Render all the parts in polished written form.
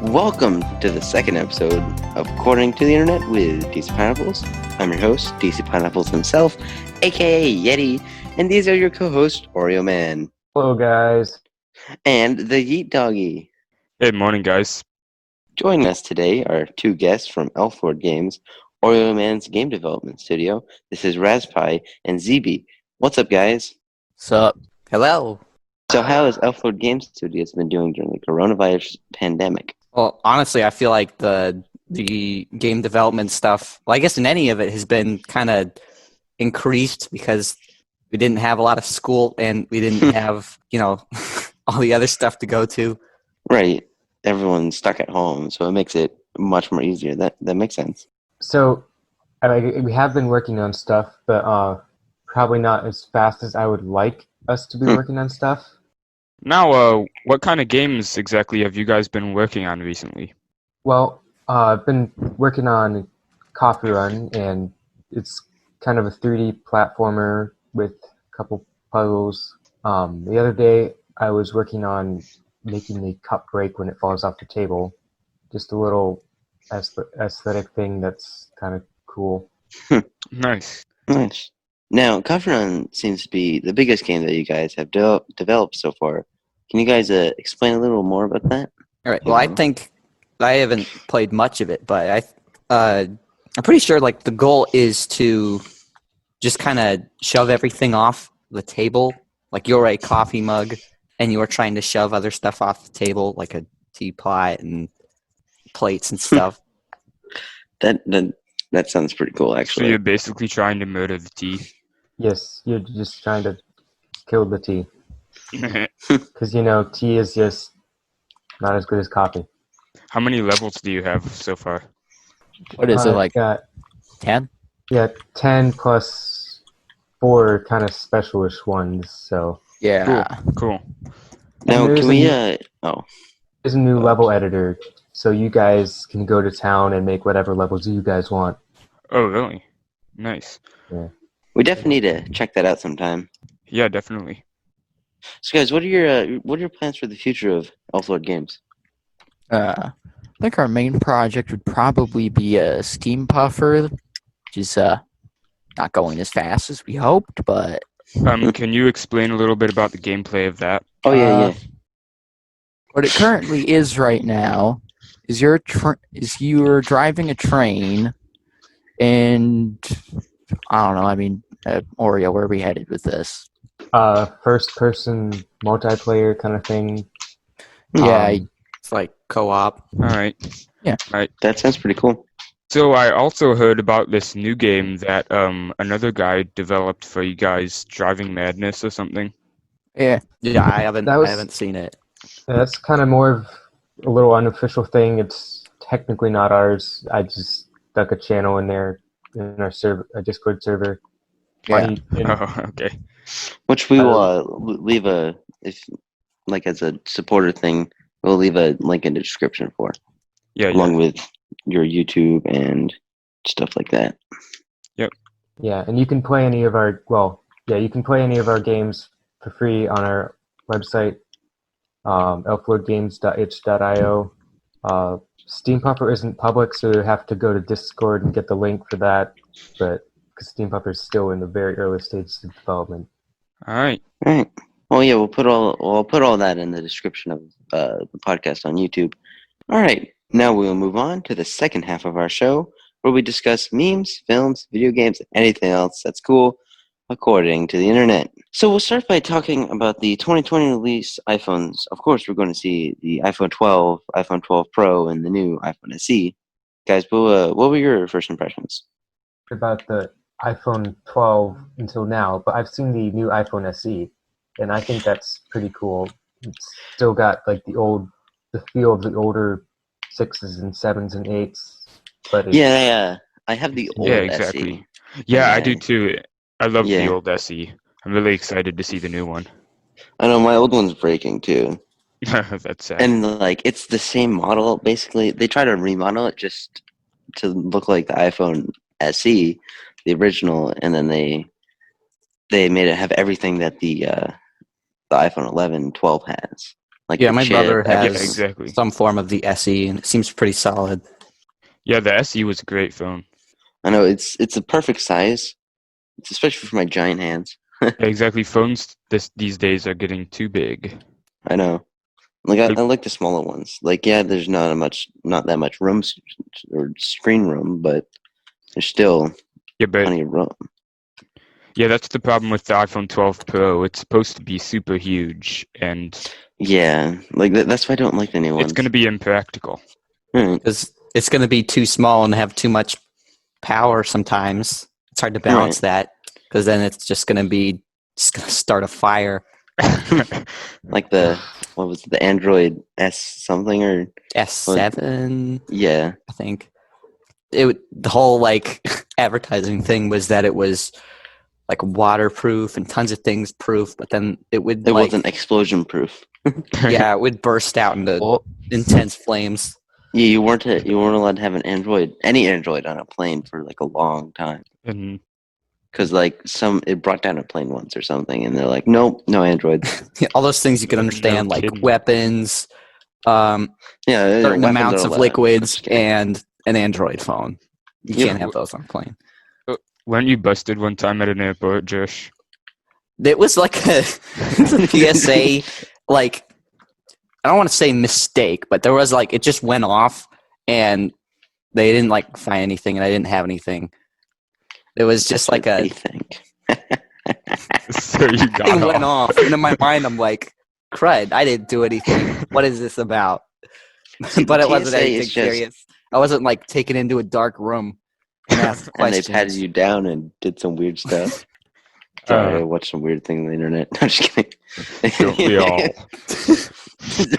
Welcome to the second episode of According to the Internet with DC Pineapples. I'm your host, DC Pineapples himself, aka Yeti, and these are your co-hosts, Oreo Man. Hello, guys. And the Yeet Doggy. Good morning, guys. Joining us today are two guests from Elflord Games, Oreo Man's game development studio. This is Raspie and ZB. What's up, guys? Sup? Hello. So how has Elflord Games Studios been doing during the coronavirus pandemic? Well, honestly, I feel like the game development stuff, well, I guess in any of it, has been kind of increased because we didn't have a lot of school and we didn't have, all the other stuff to go to. Right. Everyone's stuck at home, so it makes it much more easier. That makes sense. So, we have been working on stuff, but probably not as fast as I would like us to be working on stuff. Now, what kind of games exactly have you guys been working on recently? Well, I've been working on Coffee Run, and it's kind of a 3D platformer with a couple puzzles. The other day, I was working on making the cup break when it falls off the table. Just a little aesthetic thing that's kind of cool. Nice. Nice. Now, Coffee Run seems to be the biggest game that you guys have developed so far. Can you guys explain a little more about that? All right. Well, I think I haven't played much of it, but I'm pretty sure like the goal is to just kind of shove everything off the table. Like you're a coffee mug, and you're trying to shove other stuff off the table, like a teapot and plates and stuff. That sounds pretty cool, So actually. you're basically trying to murder the tea. Yes, you're just trying to kill the tea. Because, tea is just not as good as coffee. How many levels do you have so far? What is it, like Got, 10? yeah, 10 plus 4 kind of specialish ones, so... Yeah. Cool. Now, there's can we... There's a new level editor, so you guys can go to town and make whatever levels you guys want. Oh, really? Nice. We definitely need to check that out sometime. Yeah, definitely. So, guys, what are your plans for the future of Elflord Games? I think our main project would probably be a steam puffer, which is not going as fast as we hoped, but Can you explain a little bit about the gameplay of that? Oh, yeah. what it currently is right now is you're driving a train, and I don't know. I mean, Oreo, where are we headed with this? First-person multiplayer kind of thing. Yeah, It's like co-op. All right. That sounds pretty cool. So I also heard about this new game that another guy developed for you guys, Driving Madness or something. yeah. Yeah, I haven't That was- I haven't seen it. That's kind of more of a little unofficial thing. It's technically not ours. I just stuck a channel in there in our a Discord server. Yeah. And Oh, okay. Which we will leave as a supporter thing, we'll leave a link in the description for, Yeah, along with your YouTube and stuff like that. yeah, and you can play any of our games for free on our website, elflordgames.itch.io. Steam Puffer isn't public, so you have to go to Discord and get the link for that. But because Steam Puffer is still in the very early stages of development. All right. All right. Well, yeah, I'll put all that in the description of the podcast on YouTube. All right. Now we'll move on to the second half of our show, where we discuss memes, films, video games, and anything else that's cool, according to the internet. So we'll start by talking about the 2020 release iPhones. Of course, we're going to see the iPhone 12, iPhone 12 Pro, and the new iPhone SE. Guys, what were your first impressions? About the iPhone 12 until now, but I've seen the new iPhone SE, and I think that's pretty cool. It's still got like the feel of the older 6s and 7s and 8s, but it's, I have the old Yeah, SE. exactly. Yeah, I do Yeah. too. I love Yeah. the old SE. I'm really excited to see the new one. I know my old one's breaking too. That's sad. And it's the same model basically. They try to remodel it just to look like the iPhone SE, the original, and then they made it have everything that the iPhone 11, 12 has. like Yeah, the my chip, brother Yeah, has everything. exactly. some form of the SE, and it seems pretty solid. Yeah, the SE was a great phone. I know it's a perfect size. It's especially for my giant hands. Yeah, exactly. Phones these days are getting too big. I know. Like Like- I like the smaller ones. Like yeah, there's not that much room or screen room, but there's still Yeah, but plenty of room. yeah, that's the problem with the iPhone 12 Pro. It's supposed to be super huge, and Yeah, like that's why I don't like the new ones. it's going to be impractical. Right. Because it's going to be too small and have too much power sometimes. It's hard to balance that, because then it's just going to start a fire. Like the what was it, the Android S something or S7, yeah. I think. The whole like advertising thing was that it was like waterproof and tons of things proof, but then it would It like, wasn't explosion proof. yeah, it would burst out into Well, intense flames. Yeah, you weren't allowed to have any Android on a plane for like a long time. And Because like it brought down a plane once or something, and they're like, nope, no Android. All those things you can No understand, like kidding. weapons, Yeah, certain weapons amounts are of allowed. liquids, and an Android phone. You Yep. can't have those on a plane. weren't you busted one time at an airport, Josh? It was like a PSA, like, I don't want to say mistake, but there was like, it just went off and they didn't like find anything and I didn't have anything. It was just That's like what a they think. So you got thing went off. off. And in my mind, I'm like, crud, I didn't do anything. What is this about? See, But the it wasn't TSA anything is just- serious. I wasn't like taken into a dark room and asked And they questions. patted you down and did some weird stuff. Sorry, I watched some weird thing on the internet. I'm just kidding. Don't we all?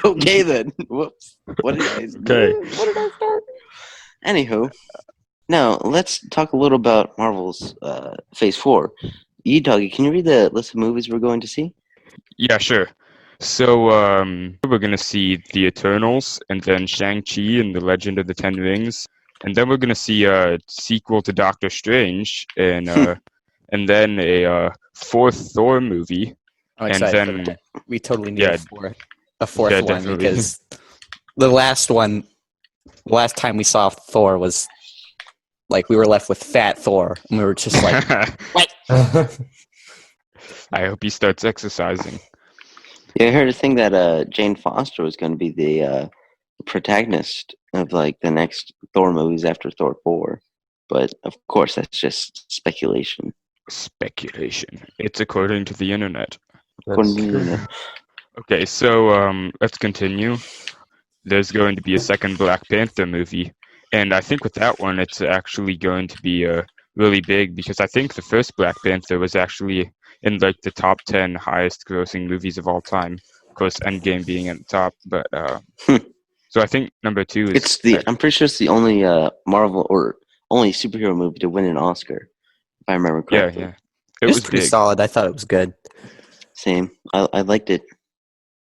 Okay then. Whoops. What did I Okay. What did I start? Anywho, now let's talk a little about Marvel's Phase 4. Doggy, can you read the list of movies we're going to see? Yeah, sure. So we're gonna see The Eternals, and then Shang-Chi and the Legend of the Ten Rings, and then we're gonna see a sequel to Doctor Strange, and and then a fourth Thor movie. I'm And excited for then- that. We totally need Yeah. a fourth Yeah, one definitely. because the last time we saw Thor was like we were left with fat Thor and we were just like, I hope he starts exercising. Yeah, I heard a thing that Jane Foster was going to be the protagonist of like the next Thor movies after Thor 4. But of course, that's just speculation. Speculation. It's according to the internet. According to the internet. Okay, so let's continue. There's going to be a second Black Panther movie, and I think with that one, it's actually going to be really big because I think the first Black Panther was actually in like the top 10 highest grossing movies of all time. Of course, Endgame being at the top, but so I think number 2 is I'm pretty sure it's the only Marvel or only superhero movie to win an Oscar, if I remember yeah, correctly. yeah. it was pretty big. solid. I thought it was good. Same. I liked it.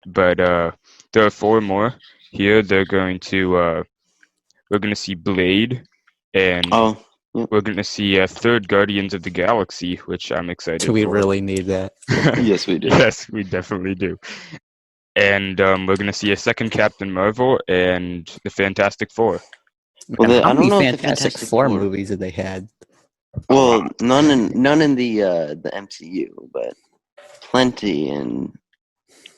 But there are 4 more here. We're going to see Blade, and Oh, we're going to see third Guardians of the Galaxy, which I'm excited Do we for. really need that? yes, we do. Yes, we definitely do. And we're going to see a second Captain Marvel and the Fantastic Four. Well, Man, I how don't many know if the Fantastic Fantastic Four Four- movies have they had? Well, none in the MCU, but plenty in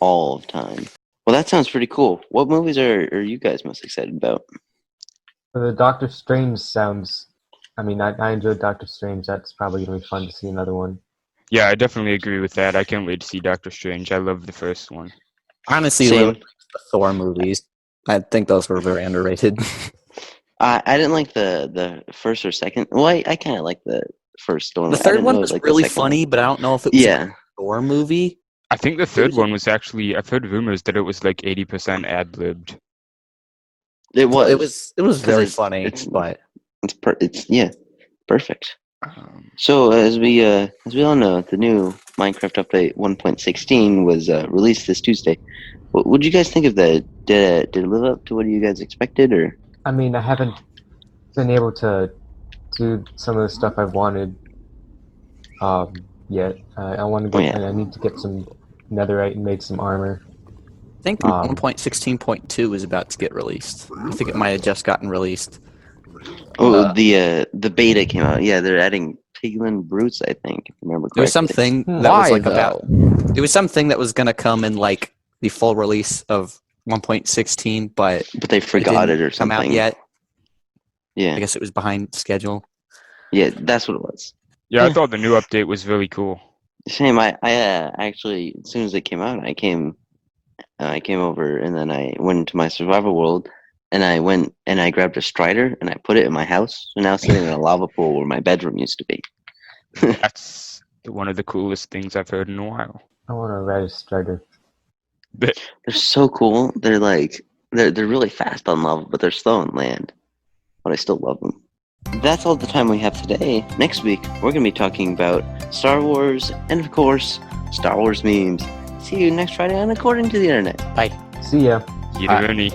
all of time. Well, that sounds pretty cool. What movies are you guys most excited about? For the Doctor Strange sounds. I mean, I enjoyed Doctor Strange. That's probably gonna be fun to see another one. Yeah, I definitely agree with that. I can't wait to see Doctor Strange. I love the first one. Honestly, Same. really, the Thor movies. I think those were very underrated. I didn't like the first or second. Well, I kind of like the first one. The I third didn't one really was like the really second funny, one. but I don't know if it was Yeah, a Thor movie. I think the third one was actually, I've heard rumors that it was like 80% ad-libbed. it was. It was very it's- funny, it's- but It's perfect. Um, So as we all know, the new Minecraft update 1.16 was released this Tuesday. What would you guys think of that? Did it live up to what you guys expected, or I mean, I haven't been able to do some of the stuff I've wanted yet. I want to get. Oh, yeah. I need to get some netherite and make some armor. I think 1.16.2 is about to get released. I think it might have just gotten released. Oh, the beta came out. Yeah, they're adding piglin brutes, I think, if I remember correctly. There was something that Why was like though? about. It was something that was gonna come in like the full release of 1.16, but But they forgot it, didn't or come something. out yet. Yeah, I guess it was behind schedule. yeah, that's what it was. Yeah, I thought the new update was really cool. Same. I actually, as soon as it came out, I came over, and then I went into my survival world, and I went and I grabbed a strider and I put it in my house. So now it's sitting in a lava pool where my bedroom used to be. That's one of the coolest things I've heard in a while. I want to ride a strider. They're so cool. They're like they're really fast on lava, but they're slow on land. But I still love them. That's all the time we have today. Next week, we're going to be talking about Star Wars and, of course, Star Wars memes. See you next Friday on According to the Internet. Bye. See ya. Either any.